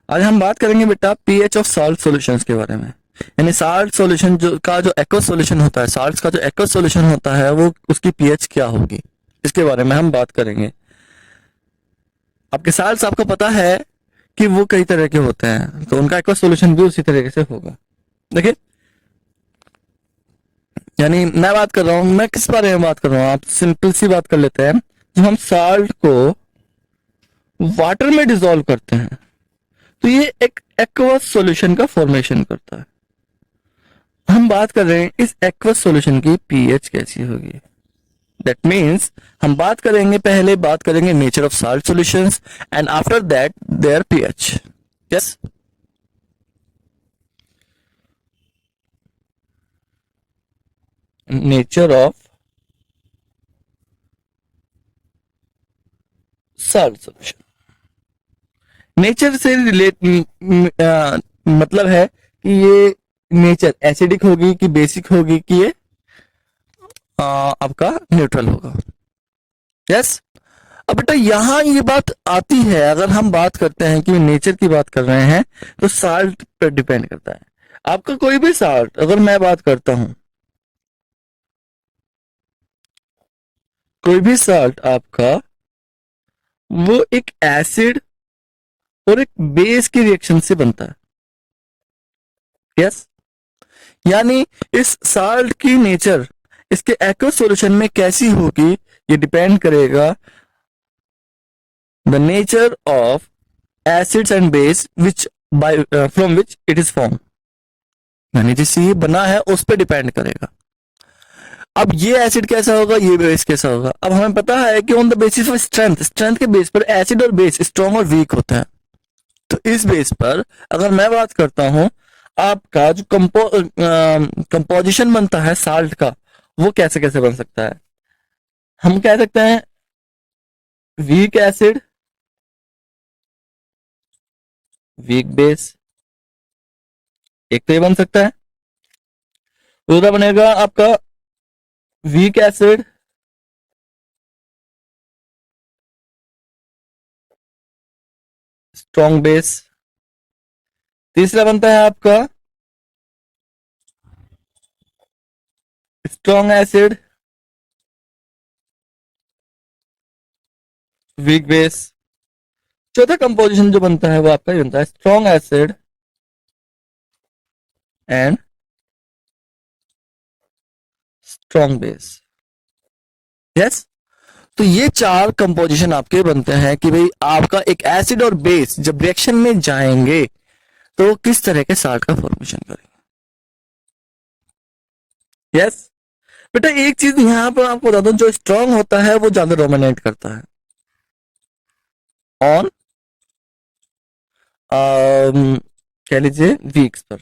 आज हम बात करेंगे बेटा पीएच ऑफ सॉल्ट सॉल्यूशंस के बारे में। यानी साल्ट सॉल्यूशन जो एक्वस सॉल्यूशन होता है, साल्ट्स का जो एक्वस सॉल्यूशन होता है वो उसकी पीएच क्या होगी, इसके बारे में हम बात करेंगे। आपके साल्ट्स आपको पता है कि वो कई तरह के होते हैं, तो उनका एक्वस सॉल्यूशन भी उसी तरीके से होगा। देखिए, यानी मैं बात कर रहा हूँ, मैं किस बारे में बात कर रहा हूँ, आप सिंपल सी बात कर लेते हैं। जब हम साल्ट को वाटर में डिसॉल्व करते हैं तो ये एक एक्वस सॉल्यूशन का फॉर्मेशन करता है। हम बात कर रहे हैं इस एक्वस सॉल्यूशन की पीएच कैसी होगी। दैट मीन्स हम पहले बात करेंगे nature of salt solutions and after that their pH. Yes, nature of salt solution. Nature से रिलेट मतलब है कि ये नेचर एसिडिक होगी कि बेसिक होगी कि ये आपका न्यूट्रल होगा। यस, अब बेटा यहां ये बात आती है, अगर हम बात करते हैं कि नेचर की बात कर रहे हैं तो साल्ट पर डिपेंड करता है। आपका कोई भी साल्ट, अगर मैं बात करता हूं, कोई भी साल्ट आपका वो एक एसिड और एक बेस की रिएक्शन से बनता है। यस, यानी इस साल्ट की नेचर इसके एक्वस सॉल्यूशन में कैसी होगी, ये डिपेंड करेगा the nature of acids and base which bye from which it is form, यानी जिससे ये बना है उस पर डिपेंड करेगा। अब ये एसिड कैसा होगा, ये बेस कैसा होगा। अब हमें पता है कि on the basis of strength, strength के बेस पर एसिड और बेस स्ट्रॉन्ग और वीक होते हैं। तो इस बेस पर अगर मैं बात करता हूं, आपका जो कंपोजिशन बनता है साल्ट का, वो कैसे कैसे बन सकता है। हम कह सकते हैं वीक एसिड, वीक बेस, एक तो ये बन सकता है। दूसरा बनेगा आपका वीक एसिड, स्ट्रॉन्ग बेस। तीसरा बनता है आपका स्ट्रॉन्ग एसिड, वीक बेस। चौथा कंपोजिशन जो बनता है वो आपका ये बनता है strong acid and strong base. Yes, तो ये चार कंपोजिशन आपके बनते हैं कि भाई आपका एक एसिड और बेस जब रिएक्शन में जाएंगे तो किस तरह के साल्ट का फॉर्मेशन करेंगे। यस, बेटा एक चीज यहां पर आपको बता दूं, जो स्ट्रांग होता है वो ज्यादा डोमिनेट करता है ऑन कह लीजिए वीक्स पर।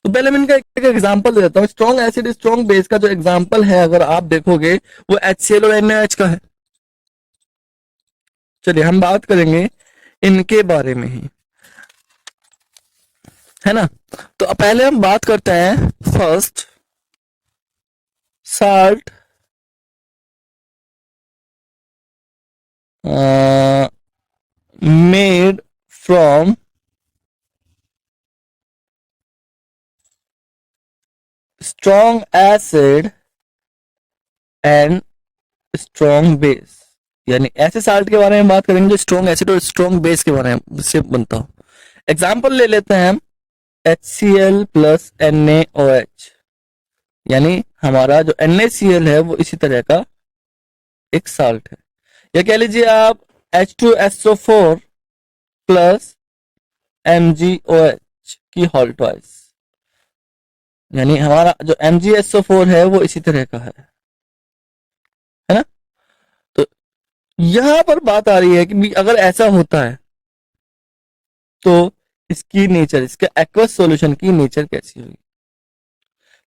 तो पहले मैं इनका एक एग्जांपल दे देता हूँ। स्ट्रॉन्ग एसिड स्ट्रॉन्ग बेस का जो एग्जांपल है अगर आप देखोगे वो HCl और NaOH का है। चलिए हम बात करेंगे इनके बारे में ही, है ना। तो पहले हम बात करते हैं first salt made from strong acid and strong base. यानी ऐसे साल्ट के बारे में बात करेंगे जो स्ट्रॉन्ग एसिड और स्ट्रॉन्ग बेस के बारे में से बनता हो। एग्जाम्पल ले लेते हैं हम HCl प्लस NaOH, यानी हमारा जो NaCl है वो इसी तरह का एक साल्ट है। या कह लीजिए आप H2SO4 प्लस MgOH की होल ट्वाइस, यानी हमारा जो MgSO4 है वो इसी तरह का है ना। तो यहां पर बात आ रही है कि अगर ऐसा होता है तो इसकी नेचर, इसके एक्वस सॉल्यूशन की नेचर कैसी होगी।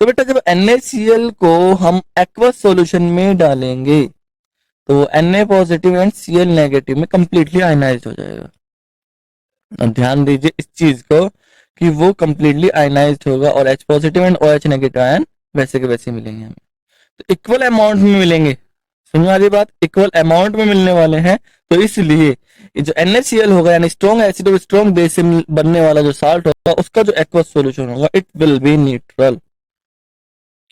तो बेटा जब NaCl को हम एक्वस सॉल्यूशन में डालेंगे तो Na positive and Cl negative में कंप्लीटली आयनाइज हो जाएगा। अब ध्यान दीजिए इस चीज को कि वो कंप्लीटली आयनाइज्ड होगा और H positive and OH negative ion वैसे के वैसे मिलेंगे हमें, तो इक्वल अमाउंट में मिलेंगे। समझ आ रही बात, इक्वल अमाउंट में मिलने वाले हैं। तो इसलिए ये जो NaCl होगा यानी स्ट्रॉन्ग एसिड और स्ट्रॉन्ग बेस से बनने वाला जो साल्ट होगा उसका जो एक्वस सॉल्यूशन होगा इट विल बी न्यूट्रल।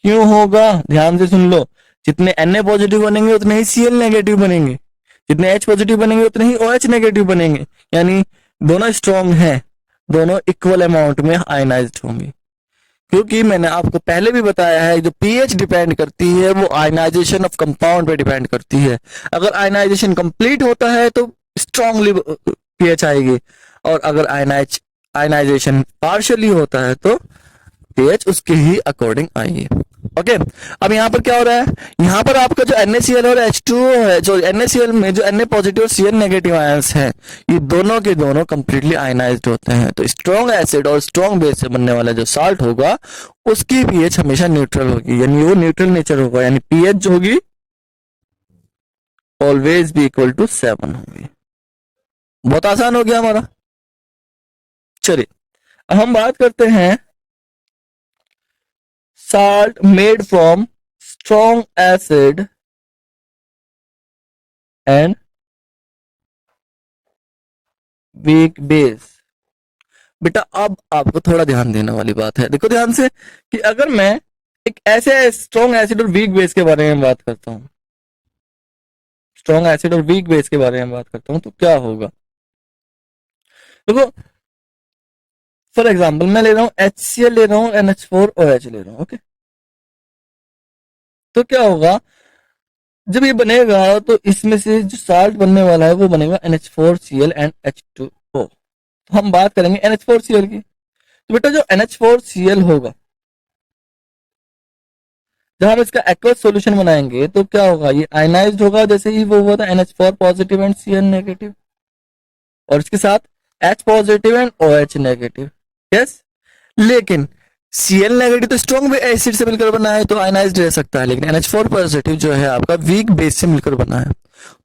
क्यों होगा, ध्यान से सुन लो, जितने Na पॉजिटिव बनेंगे उतने ही Cl नेगेटिव बनेंगे, जितने H पॉजिटिव बनेंगे उतने ही OH नेगेटिव बनेंगे, यानी दोनों स्ट्रॉन्ग हैं, दोनों इक्वल अमाउंट में आयनाइज्ड होंगे। क्योंकि मैंने आपको पहले भी बताया है जो पीएच डिपेंड करती है वो आयनाइजेशन ऑफ कंपाउंड पे डिपेंड करती है। अगर आयनाइजेशन कंप्लीट होता है तो स्ट्रांगली पीएच आएगी, और अगर आयनाइजेशन पार्शियली होता है तो पीएच उसके ही अकॉर्डिंग आएगी। ओके, अब यहाँ पर क्या हो रहा है, यहाँ पर आपका जो NaCl और H2O है, जो NaCl में जो Na पॉजिटिव और Cl नेगेटिव आयंस हैं, ये दोनों के दोनों कंप्लीटली आयनाइज्ड होते हैं। तो स्ट्रॉन्ग एसिड और स्ट्रॉन्ग बेस से बनने वाला जो साल्ट होगा उसकी पीएच हमेशा न्यूट्रल होगी, यानी वो न्यूट्रल नेचर होगा, यानी पीएच जो होगी ऑलवेज बी इक्वल टू 7 होगी। बहुत आसान हो गया हमारा। चलिए अब हम बात करते हैं salt made from strong acid and weak base। बेटा अब आपको थोड़ा ध्यान देने वाली बात है, देखो ध्यान से कि अगर मैं एक ऐसे स्ट्रॉन्ग एसिड और वीक बेस के बारे में बात करता हूं, स्ट्रॉन्ग एसिड और वीक बेस के बारे में बात करता हूं तो क्या होगा। देखो फॉर एग्जांपल मैं ले रहा हूं HCl ले रहा हूं, NH4OH ले रहा हूं, ओके। तो क्या होगा जब ये बनेगा तो इसमें से जो साल्ट बनने वाला है वो बनेगा NH4Cl एंड H2O। तो हम बात करेंगे NH4Cl की। तो बेटा जो NH4Cl होगा, जब हम इसका एक्वस सॉल्यूशन बनाएंगे तो क्या होगा, ये आयनाइज्ड होगा जैसे ही वो हुआ था NH4 positive and Cl negative, और इसके साथ H positive and OH negative. Yes, लेकिन Cl नेगेटिव तो स्ट्रॉन्ग एसिड से मिलकर बना है तो आयनाइज्ड रह सकता है, लेकिन NH4 पॉजिटिव जो है आपका वीक बेस से मिलकर बना है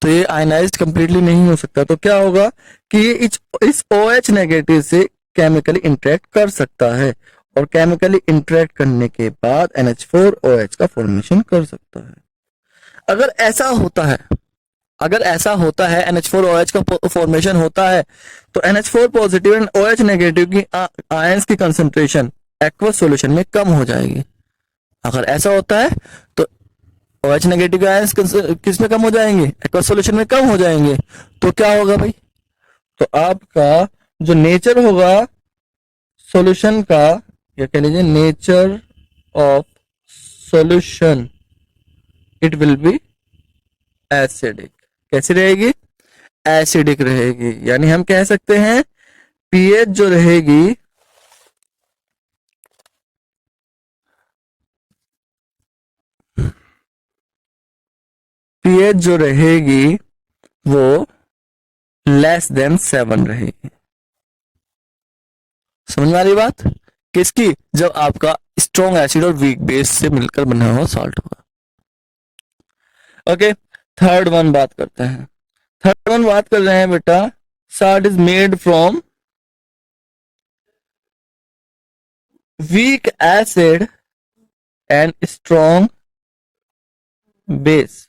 तो ये आयनाइज्ड कंप्लीटली नहीं हो सकता। तो क्या होगा कि ये इस OH नेगेटिव से केमिकली इंटरेक्ट कर सकता है, और केमिकली इंटरेक्ट करने के बाद NH4OH का फॉर्मेशन कर सकता है। अगर ऐसा होता है, अगर ऐसा होता है NH4OH का फॉर्मेशन होता है तो NH4 positive and OH negative की आयंस की कंसंट्रेशन एक्वस सॉल्यूशन में कम हो जाएगी। अगर ऐसा होता है तो OH नेगेटिव आयंस किस में कम हो जाएंगे, एक्वस सॉल्यूशन में कम हो जाएंगे। तो क्या होगा भाई, तो आपका जो नेचर होगा सॉल्यूशन का, या कह लीजिए nature of solution, it will be acidic. कैसी रहेगी, एसिडिक रहेगी। यानी हम कह सकते हैं पीएच जो रहेगी पीएच जो रहेगी वो लेस देन 7 रहेगी। समझ में आ रही बात किसकी, जब आपका स्ट्रॉन्ग एसिड और वीक बेस से मिलकर बना हुआ सॉल्ट होगा। ओके, थर्ड वन बात करते हैं। थर्ड वन बात कर रहे हैं बेटा, salt is made from weak acid and strong base.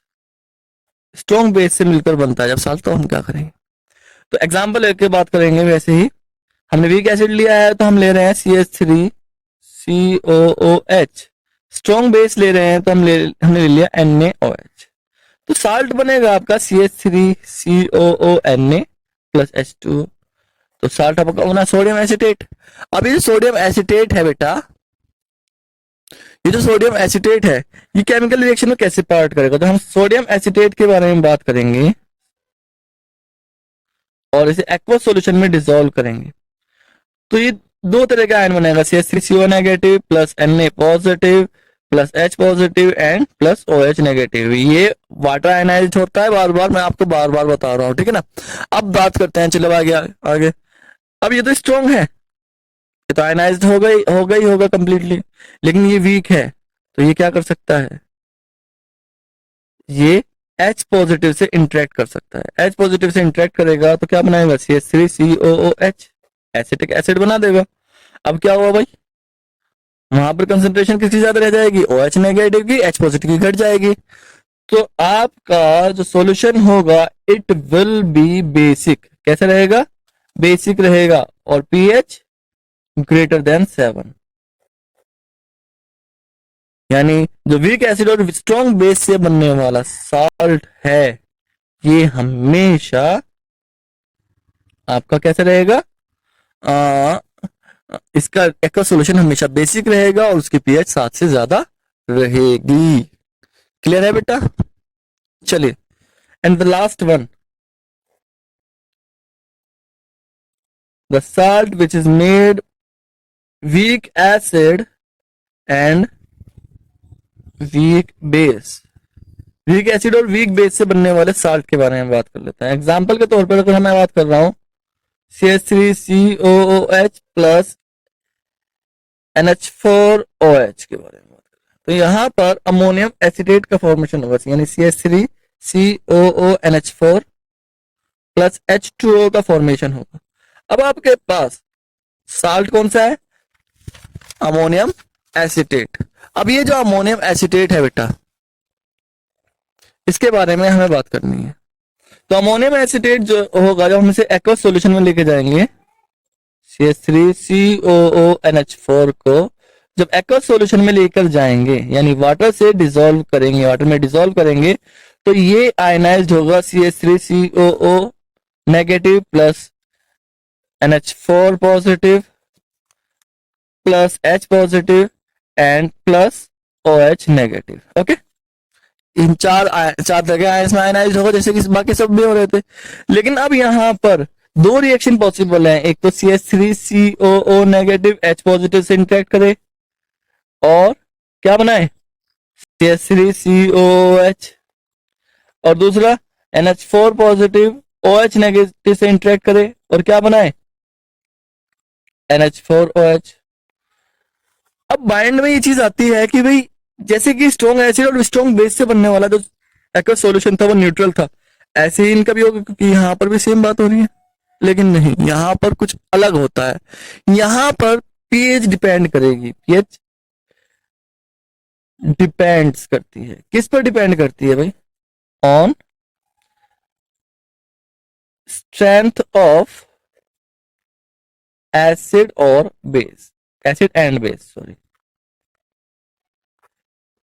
Strong base से मिलकर बनता है जब साल्ट, तो हम क्या करेंगे, तो एग्जांपल लेके बात करेंगे। वैसे ही हमने वीक एसिड लिया है तो हम ले रहे हैं CH3COOH। स्ट्रॉन्ग बेस ले रहे हैं तो हमने ले लिया NaOH। तो साल्ट बनेगा आपका CH3COONa प्लस H2। तो साल्ट आपका होना सोडियम एसिटेट। अब ये जो सोडियम एसिटेट है बेटा, ये जो सोडियम एसिटेट है ये केमिकल रिएक्शन में कैसे पार्ट करेगा, तो हम सोडियम एसिटेट के बारे में बात करेंगे और इसे एक्वस सॉल्यूशन में डिसॉल्व करेंगे। तो ये दो तरह का आयन बनेगा, CH3CO negative plus Na positive plus H positive and plus OH negative. ये वाटर आयनाइज्ड होता है, बार बार मैं आपको बार बार बता रहा हूँ, ठीक है ना। अब बात करते हैं, चलो आगे आगे। अब ये तो स्ट्रॉन्ग है, ये तो आयनाइज्ड होगा कंप्लीटली, लेकिन ये वीक है तो ये क्या कर सकता है, ये H पॉजिटिव से इंटरेक्ट कर सकता है। H पॉजिटिव से इंटरेक्ट करेगा तो क्या बनाएगा, CH3COOH, एसिटिक एसिड बना देगा। अब क्या हुआ भाई, वहां पर कंसंट्रेशन किसकी ज्यादा रह जाएगी, OH नेगेटिव की, H पॉजिटिव की घट जाएगी। तो आपका जो सॉल्यूशन होगा इट विल बी बेसिक। कैसा रहेगा, बेसिक रहेगा और पीएच ग्रेटर देन 7। यानी जो वीक एसिड और स्ट्रॉन्ग बेस से बनने वाला साल्ट है ये हमेशा आपका कैसा रहेगा, इसका एक्वा सॉल्यूशन हमेशा बेसिक रहेगा और उसकी पीएच 7 से ज्यादा रहेगी। क्लियर है बेटा? चलिए, and the last one, the salt which is made weak acid and weak base. Weak acid और वीक बेस से बनने वाले साल्ट के बारे में बात कर लेते हैं। एग्जाम्पल के तौर पर अगर मैं बात कर रहा हूं CH3COOH प्लस NH4OH के बारे में बात कर रहे हैं, तो यहां पर अमोनियम एसिटेट का फॉर्मेशन होगा, यानी CH3COONH4 प्लस H2O का फॉर्मेशन होगा। अब आपके पास साल्ट कौन सा है, अमोनियम एसिटेट। अब ये जो अमोनियम एसिटेट है बेटा, इसके बारे में हमें बात करनी है। तो अमोनियम एसिटेट जो होगा, जब हम इसे एक्वस सॉल्यूशन में लेके जाएंगे, CH3COONH4 को जब एक्वस सॉल्यूशन में लेकर जाएंगे, यानी वाटर से डिसॉल्व करेंगे, वाटर में डिसॉल्व करेंगे, तो ये आयनाइज्ड होगा CH3COO negative plus NH4 positive plus H positive and plus OH negative. Okay, इन चार तरह के आयंस में आयनाइज्ड होगा, जैसे कि बाकी सब भी हो रहे थे। लेकिन अब यहाँ पर दो रिएक्शन पॉसिबल हैं, एक तो CH3COO नेगेटिव H पॉजिटिव से इंटरेक्ट करे और क्या बनाए, CH3COOH, और दूसरा NH4 पॉजिटिव OH नेगेटिव से इंटरेक्ट करे और क्या बनाए, NH4OH। अब बाइंड में ये चीज आती है कि भाई जैसे कि स्ट्रॉन्ग एसिड और स्ट्रॉन्ग बेस से बनने वाला जो एक्वस सॉल्यूशन था वो न्यूट्रल था, ऐसे ही इनका भी होगा, क्योंकि यहाँ पर भी सेम बात हो रही है। लेकिन नहीं, यहाँ पर कुछ अलग होता है। यहाँ पर पीएच डिपेंड करेगी, पीएच डिपेंड्स करती है, किस पर डिपेंड करती है भाई, ऑन स्ट्रेंथ ऑफ एसिड और base, acid and base, sorry,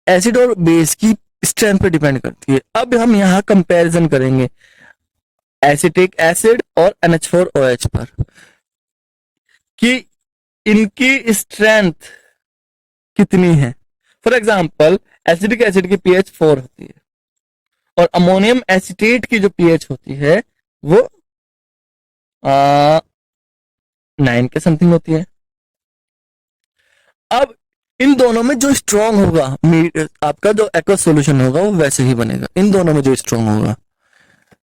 acid और बेस की स्ट्रेंथ पर डिपेंड करती है। अब हम यहां कंपैरिजन करेंगे एसिटिक एसिड और NH4OH पर कि इनकी स्ट्रेंथ कितनी है। फॉर एग्जांपल, एसिडिक एसिड की पीएच 4 होती है और अमोनियम एसिटेट की जो पीएच होती है वो 9 के समथिंग होती है। अब इन दोनों में जो स्ट्रॉन्ग होगा, आपका जो एक्वस सॉल्यूशन होगा वो वैसे ही बनेगा। इन दोनों में जो स्ट्रॉन्ग होगा,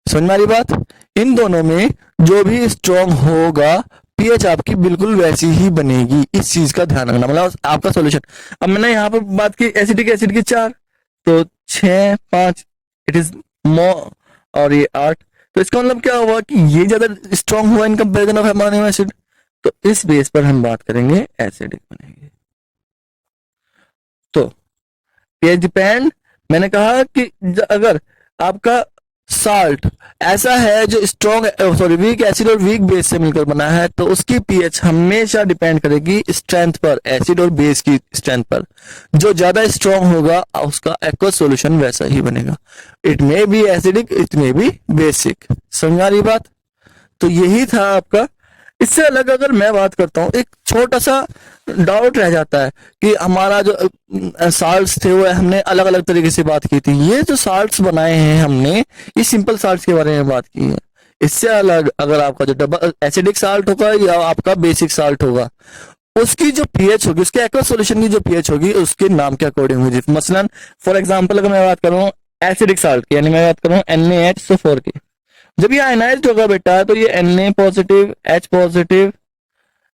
समझ में आ रही बात, इन दोनों में जो भी स्ट्रॉन्ग होगा पीएच आपकी बिल्कुल वैसी ही बनेगी। इस चीज का ध्यान रखना, मतलब आपका सॉल्यूशन। अब मैंने यहाँ पर बात की एसिडिक एसिड की 4, तो 6 5 इट इज मोर, और ये 8, तो इसका मतलब क्या हुआ कि ये ज्यादा स्ट्रॉन्ग हुआ in comparison of ammonium acid. तो इस बेस पर हम बात करेंगे एसिडिक बनेंगे। तो पीएच डिपेंड, मैंने कहा कि अगर आपका साल्ट ऐसा है जो स्ट्रॉन्ग, सॉरी, वीक एसिड और वीक बेस से मिलकर बना है, तो उसकी पीएच हमेशा डिपेंड करेगी स्ट्रेंथ पर, एसिड और बेस की स्ट्रेंथ पर। जो ज्यादा स्ट्रॉन्ग होगा उसका एक्वस सॉल्यूशन वैसा ही बनेगा। It may be acidic, it may be basic. समझ आ रही बात? तो यही था आपका। इससे अलग अगर मैं बात करता हूं, एक छोटा सा डाउट रह जाता है कि हमारा जो साल्ट्स थे वो हमने अलग अलग तरीके से बात की थी। ये जो साल्ट्स बनाए हैं हमने, ये सिंपल साल्ट्स के बारे में बात की है। इससे अलग अगर आपका जो डबल एसिडिक साल्ट होगा या आपका बेसिक साल्ट होगा, उसकी जो पीएच होगी, उसके एक्वस सॉल्यूशन की जो पीएच होगी उसके नाम के अकॉर्डिंग होगी। मसलन फॉर एग्जांपल अगर मैं बात करूं एसिडिक साल्ट की, यानी मैं बात करूं NaHCO4 की, जब ये आयनाइज्ड होगा बेटा तो ये Na positive, H positive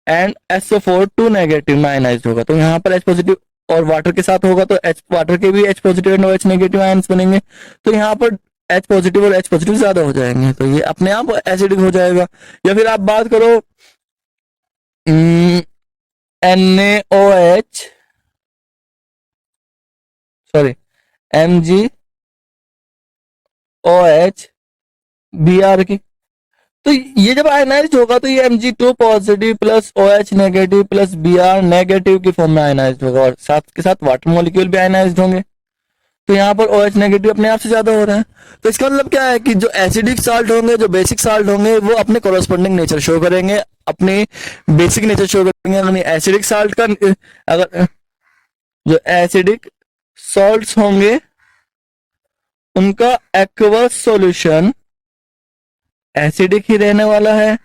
and SO4 2 negative में आयनाइज्ड होगा। तो यहाँ पर H पॉजिटिव और वाटर के साथ होगा तो H वाटर के भी H positive and OH negative ions बनेंगे। तो यहाँ पर H पॉजिटिव और H पॉजिटिव ज्यादा हो जाएंगे, तो ये अपने आप एसिडिक हो जाएगा। या फिर आप बात करो NaOH, सॉरी, MgOH Br की, तो ये जब आयनाइज होगा तो ये Mg2 positive plus OH negative plus Br negative की फॉर्म में आयनाइज होगा, और साथ के साथ वाटर मॉलिक्यूल भी आयनाइज होंगे। तो यहाँ पर OH नेगेटिव अपने आप से ज्यादा हो रहा है। तो इसका मतलब क्या है कि जो एसिडिक साल्ट होंगे, जो बेसिक साल्ट होंगे, वो अपने कोरोस्पोंडिंग नेचर शो करेंगे, अपने बेसिक नेचर शो करेंगे। यानी एसिडिक साल्ट का, अगर जो एसिडिक सॉल्ट्स होंगे उनका एक्वस सॉल्यूशन एसिडिक ही रहने वाला है।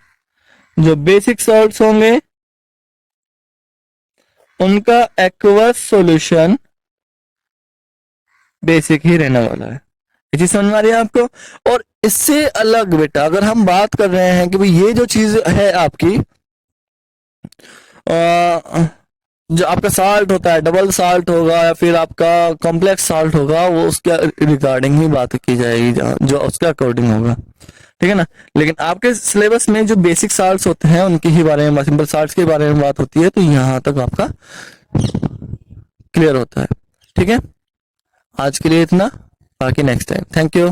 जो बेसिक सॉल्ट्स होंगे उनका एक्वस सॉल्यूशन बेसिक ही रहने वाला है। ये चीज समझ में आ रही है आपको? और इससे अलग बेटा अगर हम बात कर रहे हैं कि भाई ये जो चीज है आपकी, जो आपका साल्ट होता है, डबल साल्ट होगा या फिर आपका कॉम्प्लेक्स साल्ट होगा, वो उसके रिगार्डिंग ही बात की जाएगी, जो उसके अकॉर्डिंग होगा, ठीक है ना। लेकिन आपके सिलेबस में जो बेसिक साल्ट्स होते हैं उनके ही बारे में, सिंपल साल्ट्स के बारे में बात होती है, तो यहां तक आपका क्लियर होता है, ठीक है। आज के लिए इतना, बाकी नेक्स्ट टाइम। Thank you.